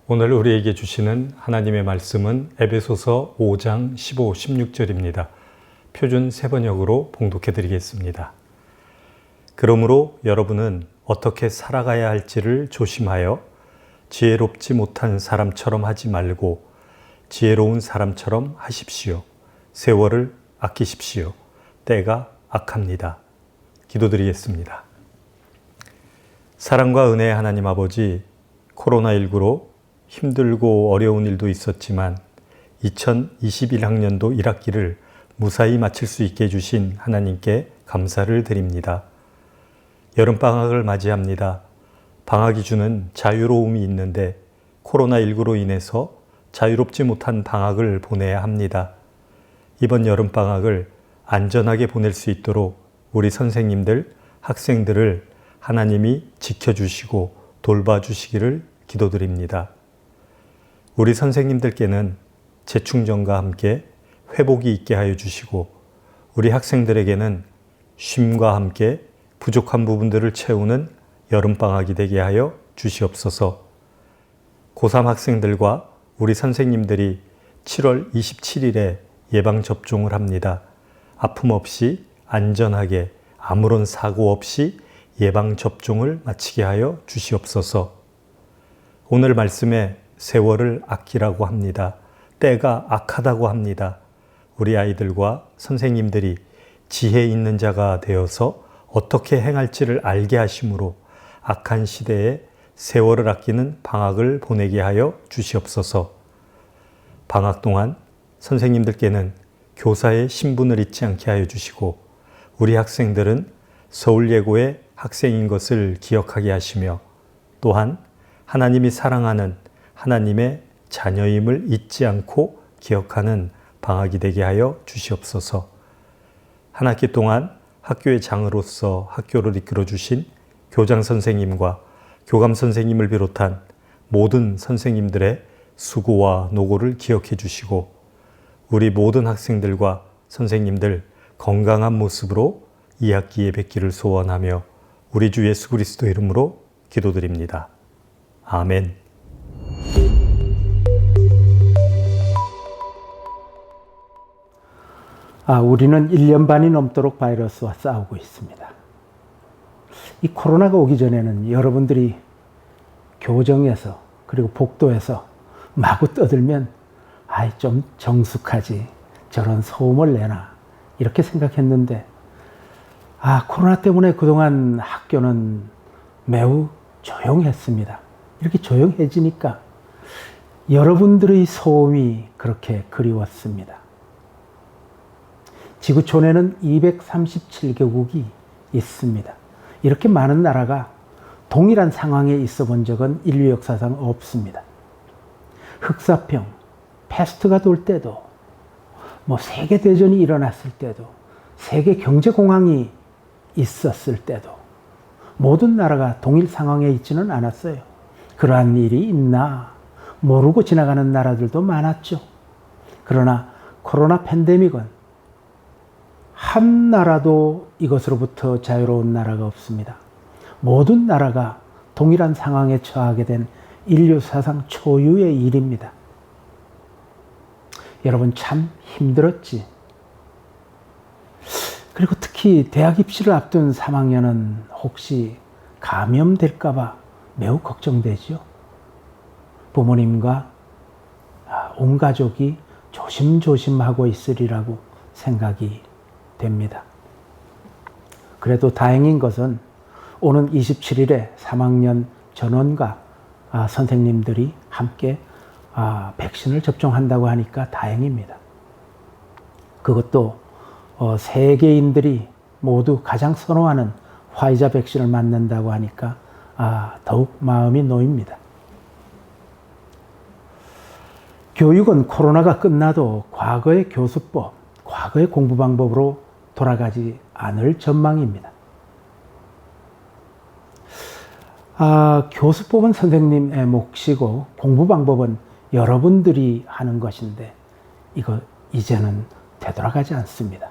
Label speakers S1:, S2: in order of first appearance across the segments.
S1: 오늘 우리에게 주시는 하나님의 말씀은 에베소서 5장 15, 16절입니다. 표준 세번역으로 봉독해 드리겠습니다. 그러므로 여러분은 어떻게 살아가야 할지를 조심하여 지혜롭지 못한 사람처럼 하지 말고 지혜로운 사람처럼 하십시오. 세월을 아끼십시오. 때가 악합니다. 기도드리겠습니다. 사랑과 은혜의 하나님 아버지, 코로나19로 힘들고 어려운 일도 있었지만 2021학년도 1학기를 무사히 마칠 수 있게 해주신 하나님께 감사를 드립니다. 여름방학을 맞이합니다. 방학이 주는 자유로움이 있는데 코로나19로 인해서 자유롭지 못한 방학을 보내야 합니다. 이번 여름방학을 안전하게 보낼 수 있도록 우리 선생님들, 학생들을 하나님이 지켜주시고 돌봐주시기를 기도드립니다. 우리 선생님들께는 재충전과 함께 회복이 있게 하여 주시고 우리 학생들에게는 쉼과 함께 부족한 부분들을 채우는 여름방학이 되게 하여 주시옵소서. 고3 학생들과 우리 선생님들이 7월 27일에 예방접종을 합니다. 아픔 없이 안전하게 아무런 사고 없이 예방접종을 마치게 하여 주시옵소서. 오늘 말씀에 세월을 아끼라고 합니다. 때가 악하다고 합니다. 우리 아이들과 선생님들이 지혜 있는 자가 되어서 어떻게 행할지를 알게 하심으로 악한 시대에 세월을 아끼는 방학을 보내게 하여 주시옵소서. 방학 동안 선생님들께는 교사의 신분을 잊지 않게 하여 주시고 우리 학생들은 서울예고의 학생인 것을 기억하게 하시며 또한 하나님이 사랑하는 하나님의 자녀임을 잊지 않고 기억하는 방학이 되게 하여 주시옵소서. 한 학기 동안 학교의 장으로서 학교를 이끌어 주신 교장 선생님과 교감 선생님을 비롯한 모든 선생님들의 수고와 노고를 기억해 주시고 우리 모든 학생들과 선생님들 건강한 모습으로 이 학기에 뵙기를 소원하며 우리 주 예수 그리스도 이름으로 기도드립니다. 아멘.
S2: 우리는 1년 반이 넘도록 바이러스와 싸우고 있습니다. 이 코로나가 오기 전에는 여러분들이 교정에서 그리고 복도에서 마구 떠들면 좀 정숙하지 저런 소음을 내나 이렇게 생각했는데 코로나 때문에 그동안 학교는 매우 조용했습니다. 이렇게 조용해지니까 여러분들의 소음이 그렇게 그리웠습니다. 지구촌에는 237개국이 있습니다. 이렇게 많은 나라가 동일한 상황에 있어 본 적은 인류 역사상 없습니다. 흑사병, 패스트가 돌 때도, 세계대전이 일어났을 때도, 세계 경제공황이 있었을 때도 모든 나라가 동일 상황에 있지는 않았어요. 그러한 일이 있나 모르고 지나가는 나라들도 많았죠. 그러나 코로나 팬데믹은 한 나라도 이것으로부터 자유로운 나라가 없습니다. 모든 나라가 동일한 상황에 처하게 된 인류 사상 초유의 일입니다. 여러분 참 힘들었지. 그리고 특히 대학 입시를 앞둔 3학년은 혹시 감염될까봐 매우 걱정되죠. 부모님과 온 가족이 조심조심하고 있으리라고 생각이 됩니다. 그래도 다행인 것은 오는 27일에 3학년 전원과 선생님들이 함께 백신을 접종한다고 하니까 다행입니다. 그것도 세계인들이 모두 가장 선호하는 화이자 백신을 맞는다고 하니까 더욱 마음이 놓입니다. 교육은 코로나가 끝나도 과거의 교수법, 과거의 공부 방법으로 돌아가지 않을 전망입니다. 교수법은 선생님의 몫이고 공부 방법은 여러분들이 하는 것인데 이거 이제는 되돌아가지 않습니다.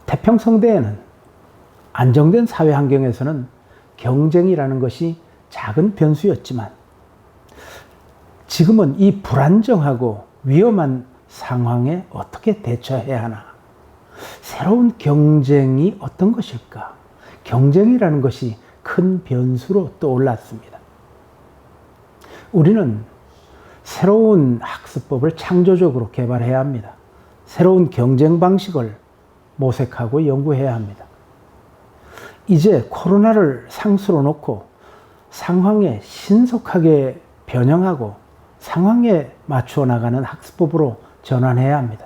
S2: 태평성대에는 안정된 사회 환경에서는 경쟁이라는 것이 작은 변수였지만 지금은 이 불안정하고 위험한 상황에 어떻게 대처해야 하나? 새로운 경쟁이 어떤 것일까? 경쟁이라는 것이 큰 변수로 떠올랐습니다. 우리는 새로운 학습법을 창조적으로 개발해야 합니다. 새로운 경쟁 방식을 모색하고 연구해야 합니다. 이제 코로나를 상수로 놓고 상황에 신속하게 변형하고 상황에 맞추어 나가는 학습법으로 전환해야 합니다.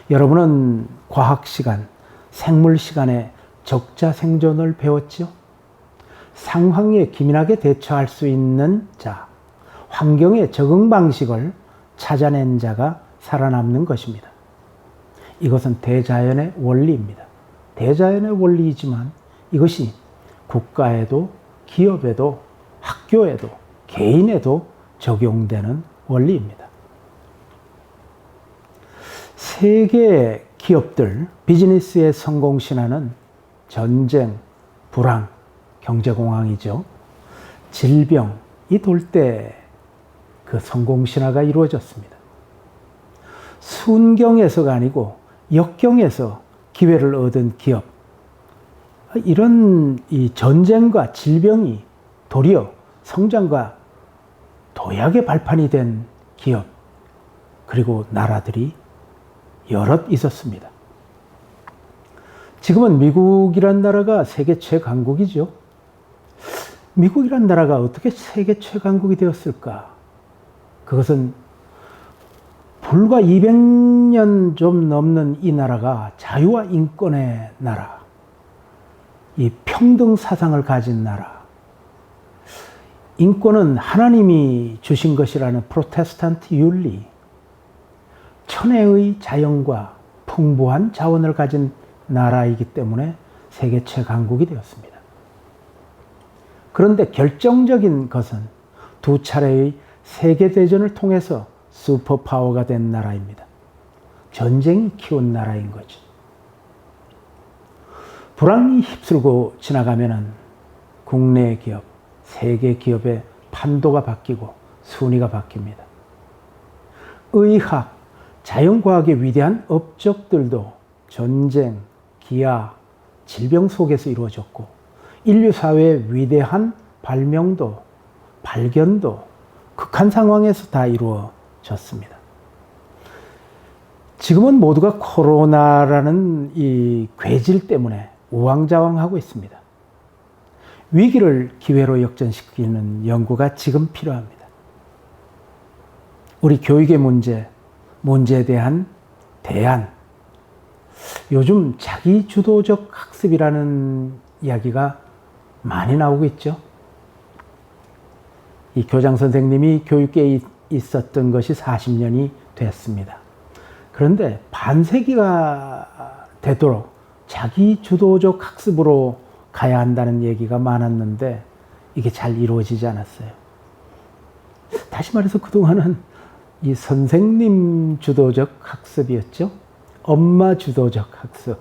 S2: 여러분은 과학 시간, 생물 시간에 적자 생존을 배웠죠? 상황에 기민하게 대처할 수 있는 자, 환경의 적응 방식을 찾아낸 자가 살아남는 것입니다. 이것은 대자연의 원리입니다. 대자연의 원리이지만 이것이 국가에도 기업에도 학교에도 개인에도 적용되는 원리입니다. 세계 기업들, 비즈니스의 성공 신화는 전쟁, 불황, 경제공황이죠. 질병이 돌 때 그 성공 신화가 이루어졌습니다. 순경에서가 아니고 역경에서 기회를 얻은 기업. 이런 이 전쟁과 질병이 도리어 성장과 도약의 발판이 된 기업, 그리고 나라들이 여럿 있었습니다. 지금은 미국이란 나라가 세계 최강국이죠. 미국이란 나라가 어떻게 세계 최강국이 되었을까? 그것은 불과 200년 좀 넘는 이 나라가 자유와 인권의 나라, 이 평등 사상을 가진 나라, 인권은 하나님이 주신 것이라는 프로테스탄트 윤리, 천혜의 자연과 풍부한 자원을 가진 나라이기 때문에 세계 최강국이 되었습니다. 그런데 결정적인 것은 두 차례의 세계대전을 통해서 슈퍼파워가 된 나라입니다. 전쟁이 키운 나라인 거죠. 불황이 휩쓸고 지나가면은 국내 기업, 세계 기업의 판도가 바뀌고 순위가 바뀝니다. 의학, 자연과학의 위대한 업적들도 전쟁, 기아, 질병 속에서 이루어졌고 인류 사회의 위대한 발명도, 발견도 극한 상황에서 다 이루어졌습니다. 지금은 모두가 코로나라는 이 괴질 때문에 우왕좌왕하고 있습니다. 위기를 기회로 역전시키는 연구가 지금 필요합니다. 우리 교육의 문제에 대한 대안. 요즘 자기주도적 학습이라는 이야기가 많이 나오고 있죠. 이 교장 선생님이 교육계에 있었던 것이 40년이 됐습니다. 그런데 반세기가 되도록 자기주도적 학습으로 가야 한다는 얘기가 많았는데 이게 잘 이루어지지 않았어요. 다시 말해서 그동안은 이 선생님 주도적 학습이었죠. 엄마 주도적 학습,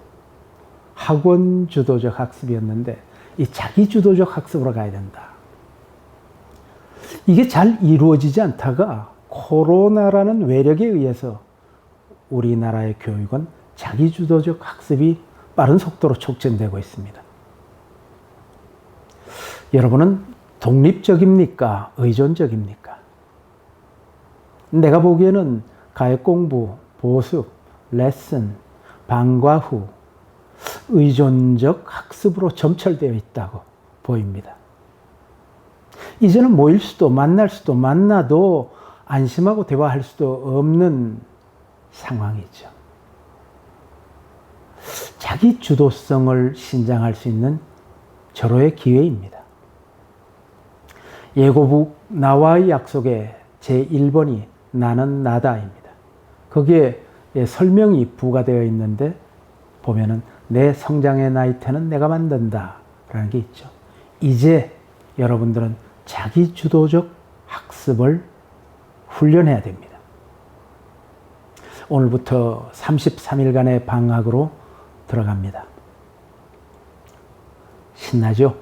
S2: 학원 주도적 학습이었는데 이 자기 주도적 학습으로 가야 된다. 이게 잘 이루어지지 않다가 코로나라는 외력에 의해서 우리나라의 교육은 자기 주도적 학습이 빠른 속도로 촉진되고 있습니다. 여러분은 독립적입니까? 의존적입니까? 내가 보기에는 가액 공부, 보습, 레슨, 방과 후 의존적 학습으로 점철되어 있다고 보입니다. 이제는 모일 수도 만날 수도 만나도 안심하고 대화할 수도 없는 상황이죠. 자기 주도성을 신장할 수 있는 절호의 기회입니다. 예고북 나와의 약속의 제1번이 나는 나다입니다. 거기에 설명이 부과되어 있는데 보면은 내 성장의 나이테는 내가 만든다 라는 게 있죠. 이제 여러분들은 자기 주도적 학습을 훈련해야 됩니다. 오늘부터 33일간의 방학으로 들어갑니다. 신나죠?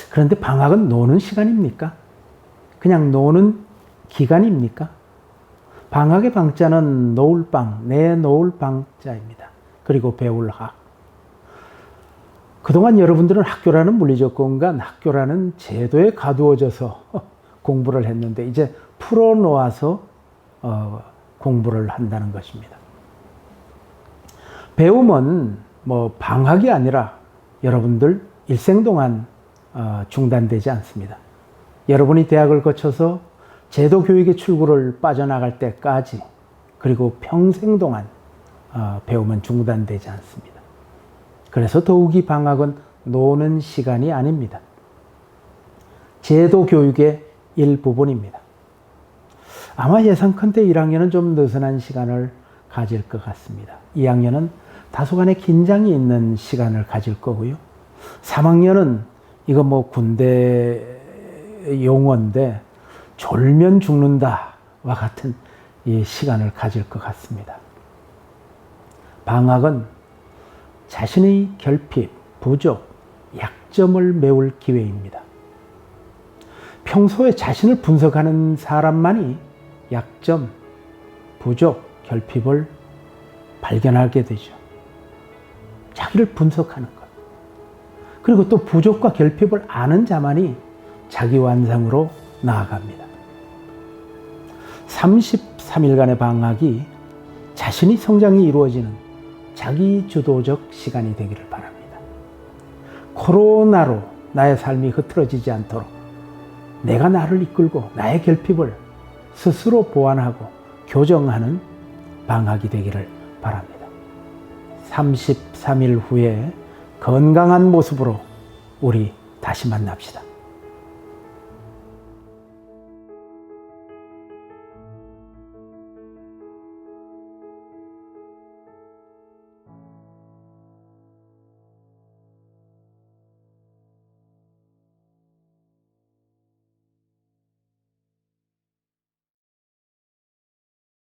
S2: 그런데 방학은 노는 시간입니까? 그냥 노는 기간입니까? 방학의 방자는 노을방, 내노을 방자입니다. 그리고 배울 학. 그동안 여러분들은 학교라는 물리적 공간, 학교라는 제도에 가두어져서 공부를 했는데 이제 풀어놓아서 공부를 한다는 것입니다. 배움은 뭐 방학이 아니라 여러분들 일생 동안 중단되지 않습니다. 여러분이 대학을 거쳐서 제도 교육의 출구를 빠져나갈 때까지 그리고 평생 동안 배움은 중단되지 않습니다. 그래서 더욱이 방학은 노는 시간이 아닙니다. 제도 교육의 일부분입니다. 아마 예상컨대 1학년은 좀 느슨한 시간을 가질 것 같습니다. 2학년은 다소간의 긴장이 있는 시간을 가질 거고요. 3학년은 이거 뭐 군대 용어인데 졸면 죽는다와 같은 이 시간을 가질 것 같습니다. 방학은 자신의 결핍, 부족, 약점을 메울 기회입니다. 평소에 자신을 분석하는 사람만이 약점, 부족, 결핍을 발견하게 되죠. 자기를 분석하는 것. 그리고 또 부족과 결핍을 아는 자만이 자기 완성으로 나아갑니다. 33일간의 방학이 자신이 성장이 이루어지는 자기 주도적 시간이 되기를 바랍니다. 코로나로 나의 삶이 흐트러지지 않도록 내가 나를 이끌고 나의 결핍을 스스로 보완하고 교정하는 방학이 되기를 바랍니다. 33일 후에 건강한 모습으로 우리 다시 만납시다.